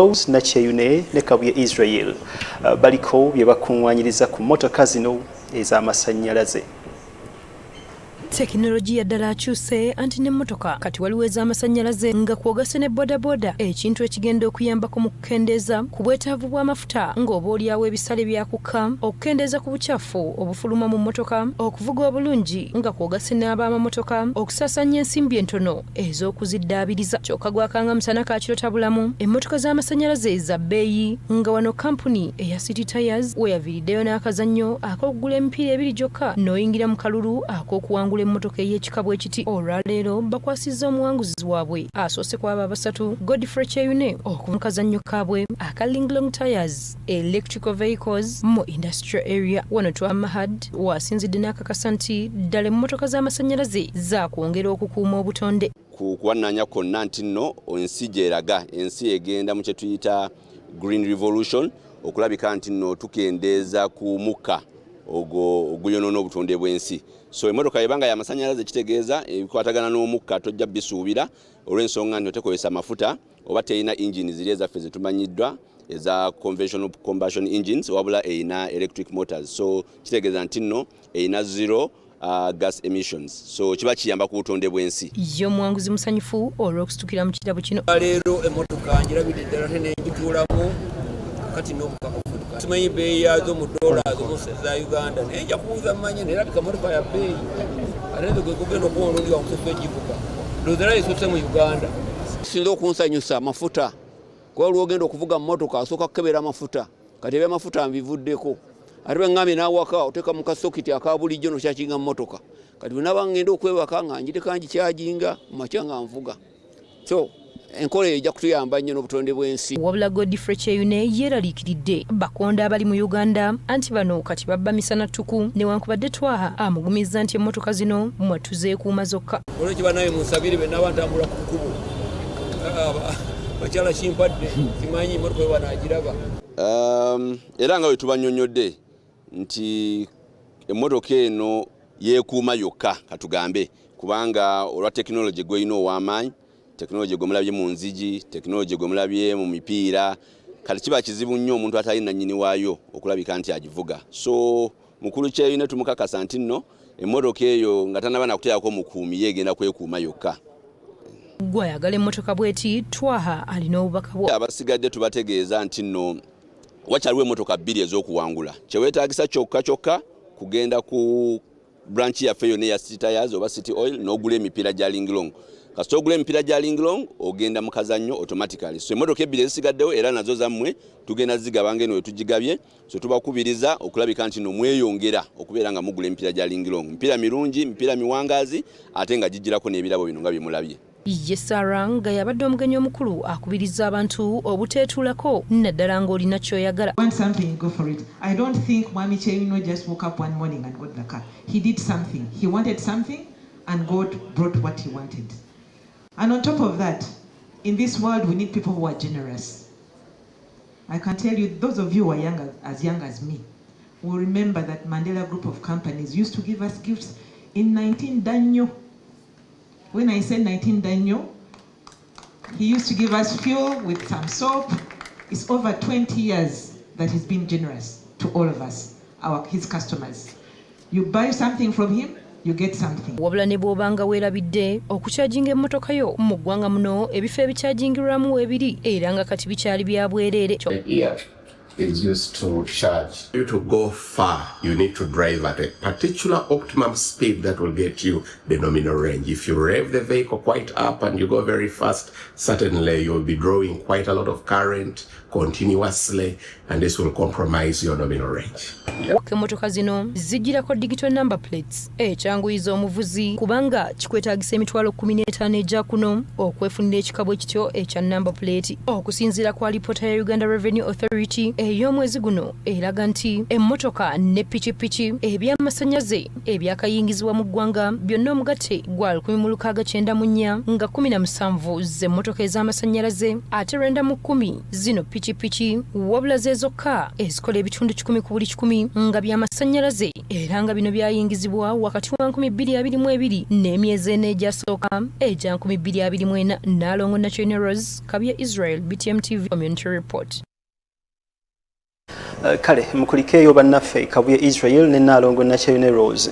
na Cheyune ne Kabuye Israel baliko bye bakunwanyiriza ku motoka zino ez'amasannyalaze. Teknolojia ddala akyuse anti n'emmotoka kati waliwo ez'amasannyalaze nga kwogase ne bodaboda ekintu ekigenda okuyambako mu kukendeeza ku bwetaavu bw'amafuta ng'oba olyawo ebisale byakukka okukendeeza ku bucaafu obufuluma mu mmotoka okuvuga obulungi nga kwogase n'ab'amamotoka okusaasaanya ensimbi entono ez'okuziddaabiriza kyokka gwakanga musana kaakirota bulamu emmotoka z'amasannyalaze za bbeeyi nga wano kampuni eya ZITAASA weyaviiriddeyo n'akazannyo ak'okugula emipiira ebiri gyokka n'oyingira mu kalulu ak'okuwangula emmotoka ey'ekikabwe ekiti olwaleero bakwasizza omuwanguzi waabwe asoose kwaba abasatu Godfrey Cheyune okuva mu kazannyo kaabwe aka Linglong Tires Electrical Vehicles mu industrial area. Wano Mahad wasinzidde n'akakasa nti ddala emmotoka z'amasannyalaze zaakwongera okukuuma obutonde. Kuwananya konna nti nno ensi gyeraga ensi egenda mu kye tuyita Green Revolution okulabika nti nno tukendeeza ku mukka oguyonoona obutonde bw'ensi. So emmotoka ebanga ya masannyalaze kitegeeza ebikwatagana n'omukka tojja bisuubira olw'ensonga nti otekozesa mafuta oba teyina engine ziri ezaffe zetumanyiddwa eza conventional combustion engines wabula eyina electric motors. So kitegeeza nti nno eyina zero gas emissions. So kiba kiyamba ku butonde bw'ensi. Ye omuwanguzi musanyufu olw'okusitukira mu kirabo kino. Leero emmotoka njirabidde ddala tenegituulamu kati n'obukakafu. Simanyi bbeeyi yaazo mu dollars za Uganda naye nja kubuuza mmanye nerabika mmotoka ya bbeeyi ate nze gwe kugenda okuwonulira omusefo egivuga ndowooza esose mu Uganda. Kisinza okunsanyusa amafuta kuba lwogenda okuvuga mmotoka asooka kukebera amafuta kati ebe amafuta nbivuddeko ate bwe n'awaka oteeka mu kasokiti aka bulijjo nokyakinga mmotoka kati bwe naba ngenda okwebaka nga njiteka ngikyajinga mu makya nga nvuga. So enkola ejja kutuyamba nnyo n'obutonde bw'ensi. Wabula Godfrey Cheyune yeeraliikiridde bakonda abali mu Uganda anti bano kati babba misana ttuku newankubadde twaha amugumizza nti emmotoka zino mwatuzeekuuma zokka. Olwekyo bannaye munsabire be naba ntambula ku kkubo bakyala kimpadde simanyi emmotoka we banaagiraba. Era nga bwe tubannyonnyodde nti emmotoka eno yeekuuma yokka katugambe kubanga olwa tekinologi gweyina ow'amaanyi tekinologi gwe mulabye mu nzigi, tekinologi gwe mulabye mu mipiira, kati kiba kizibu nnyo omuntu atali nannyini waayo okulabika nti agivuga. So mukulu Cheyune tumukakasa nti nno emmotoka eyo nga tanaba nakuteekako mukuumi yeegenda kwekuuma yokka. Gwe ayagala emmotoka bw'eti twaha alina obubaka bwo. Abasigadde tubategeeza nti nno wakyaliwo emmotoka bbiri ez'okuwangula. Kye weetaagisa kyokka kugenda ku branch yaffe yonna eya ZITAASA oba City Oil n'ogula emipiira gya Linglong. Kasita ogula emipiira gya Linglong ogenda mu kazannyo automatically. So emmotoka ebbiri ezisigaddewo era nazo zammwe tugenda zigaba ngeno we tugigabye. So tubakubiriza okulabika nti no mweyongera okubeera nga mugula emipiira gya Linglong. Mipiira mirungi, mipiira miwangaazi ate nga gijjirako n'ebirabo bino nga bye mulabye. Yesara nga yabadde omugenyi omukulu akubiriza abantu obuteetuulako naddala ng'olina ky'oyagala. Want something, go for it. I don't think Mwami Cheyune just woke up one morning and got the car. He did something. He wanted something and God brought what he wanted. And on top of that, in this world we need people who are generous. I can tell you, those of you who are as young as me will remember that Mandela group of companies used to give us gifts in 19 danyo. When I said 19 danyo, he used to give us fuel with some soap. It's over 20 years that he's been generous to all of us, his customers. You buy something from him, you get something. Wabula ne bw'obanga weerabidde okukyajinga emmotoka yo mu ggwanga muno ebifo ebikyajingirwamu ebiri era nga kati bikyali bya bwereere. Is used to charge. You to go far, you need to drive at a particular optimum speed that will get you the nominal range. If you rev the vehicle quite up and you go very fast, certainly you'll be drawing quite a lot of current continuously, and this will compromise your nominal range. Emmotoka zino zijjirako digital number plates ekyanguyiza omuvuzi kubanga kikwetaagisa emitwalo 15 egya kuno okwefunira ekikabo ekityo ekya number plate okusinziira ku alipoota ya Uganda Revenue Authority ey'omwezi guno eraga nti emmotoka ne pikipiki eby'amasannyalaze ebyakayingizibwa mu ggwanga byonna omugatte gwa 1694 nga 17 z'emmotoka ez'amasannyalaze ate 910 zino pikipiki wabula ze zokka ezikola ebitundu 10 ku buli 10 nga by'amasannyalaze era nga bino byayingizibwa wakati wa 2022 n'emyezi ena egyasooka egya 2024. Nalongo National Rose Kabya Israel BTM TV Community Report. Kale mukulikeyo bannaffe Kabya Israel ne Nalongo National Rose.